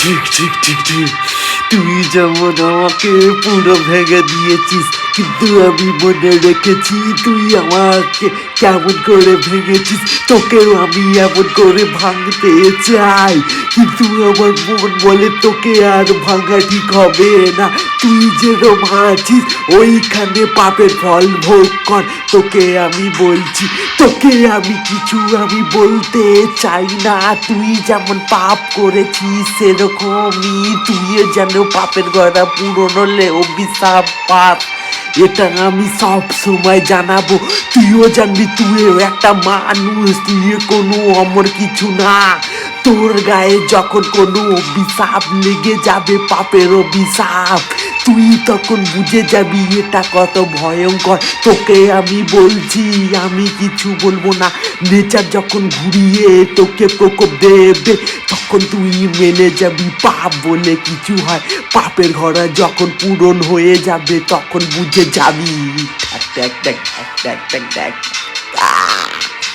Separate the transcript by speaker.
Speaker 1: ঠিক ঠিক ঠিক ঠিক তুই যেমন আমাকে পুরো ভেঙে দিয়েছিস, কিন্তু আমি মনে রেখেছি তুই আমাকে কেমন করে ভেঙেছিস। তোকেও আমি এমন করে ভাঙতে চাই, কিন্তু আমার মন বলে তোকে আর ভাঙা ঠিক হবে না। তুই যেরকম আছিস ওইখানে পাপের ফল ভোগ কর। তোকে আমি বলছি, তোকে আমি বলতে চাই না। তুই যেমন পাপ করেছিস সেরকমই তুইও যেন পাপের গড়া পূরণ হলে অভিশাপ পাপ, এটা আমি সব সময় জানাবো। তুইও জানবি তুইও একটা মানুষ, তুই কোনো অমর কিছু না। তোর গায়ে যখন কোনো অভিশাপ লেগে যাবে, পাপের অভিশাপ, তুই তখন বুঝে যাবি এটা কত ভয়ঙ্কর। তোকে আমি বলছি, আমি কিছু বলবো না। নেচার যখন ঘুরিয়ে তোকে প্রকোপ দেবে, তখন তুই মেনে যাবি পাপ বলে কিছু হয়। পাপের ঘোড়া যখন পূরণ হয়ে যাবে তখন বুঝে যাবি। দেখ দেখ দেখ দেখ দেখ দেখ দেখ।